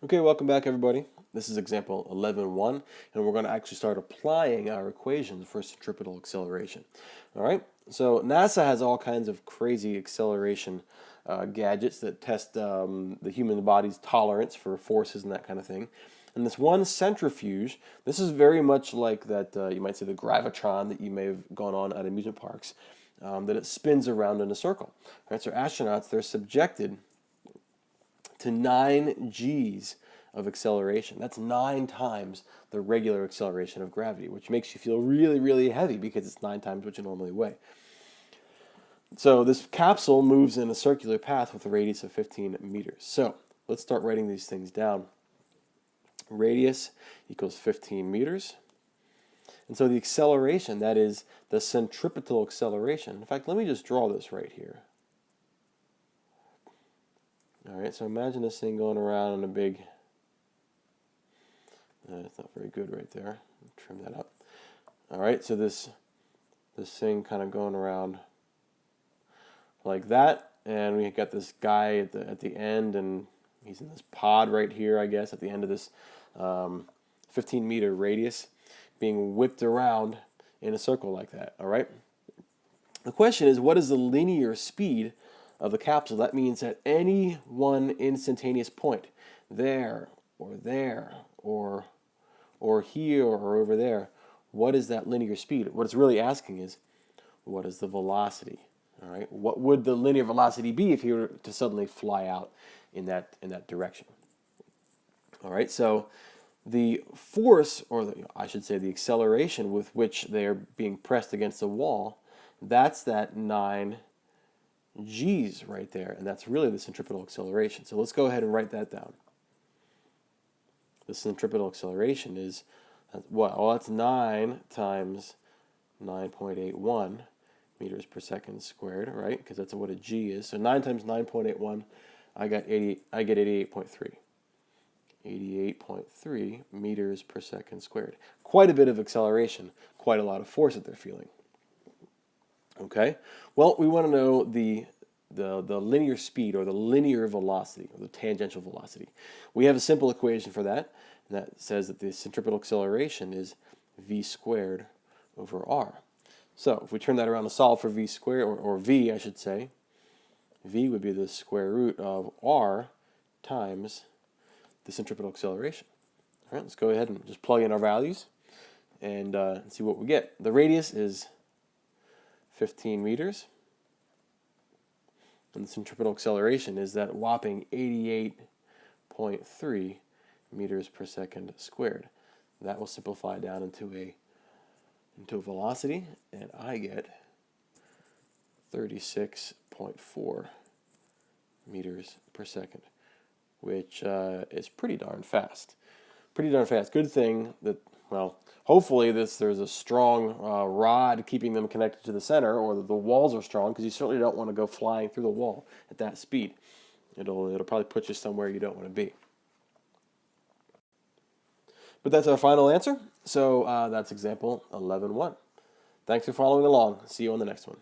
Okay, welcome back everybody. This is example 11.1, and we're going to actually start applying our equations for centripetal acceleration. All right, so NASA has all kinds of crazy acceleration gadgets that test the human body's tolerance for forces and that kind of thing. And this one centrifuge, this is very much like that, you might say the gravitron that you may have gone on at amusement parks, that it spins around in a circle. All right, so astronauts, they're subjected to 9 G's of acceleration. That's 9 times the regular acceleration of gravity, which makes you feel really, really heavy because it's 9 times what you normally weigh. So this capsule moves in a circular path with a radius of 15 meters. So let's start writing these things down. Radius equals 15 meters. And so the acceleration, that is the centripetal acceleration. In fact, let me just draw this right here. All right, so imagine this thing going around in a big, it's not very good right there. Trim that up. All right, so this thing kind of going around like that, and we got this guy at the end, and he's in this pod right here, I guess, at the end of this 15-meter radius, being whipped around in a circle like that. All right. The question is, what is the linear speed of the capsule? That means at any one instantaneous point, there or here or over there, what is that linear speed? What it's really asking is, what is the velocity? All right, what would the linear velocity be if you were to suddenly fly out in that direction? All right, so the force, or I should say the acceleration with which they are being pressed against the wall, that's that 9 G's right there, and that's really the centripetal acceleration. So let's go ahead and write that down. The centripetal acceleration is, well, that's 9 times 9.81 meters per second squared, right? Because that's what a G is. So 9 times 9.81, I get 88.3. 88.3 meters per second squared. Quite a bit of acceleration, quite a lot of force that they're feeling. Okay, well, we want to know the linear speed, or the linear velocity, or the tangential velocity. We have a simple equation for that, and that says that the centripetal acceleration is v squared over r. So if we turn that around to solve for v squared, or v, I should say, v would be the square root of r times the centripetal acceleration. All right, let's go ahead and just plug in our values and see what we get. The radius is 15 meters. And the centripetal acceleration is that whopping 88.3 meters per second squared. That will simplify down into a velocity, and I get 36.4 meters per second, which is pretty darn fast. Pretty darn fast. Good thing that, well, hopefully there's a strong rod keeping them connected to the center, or the walls are strong, because you certainly don't want to go flying through the wall at that speed. It'll probably put you somewhere you don't want to be. But that's our final answer. So that's example 11.1. Thanks for following along. See you on the next one.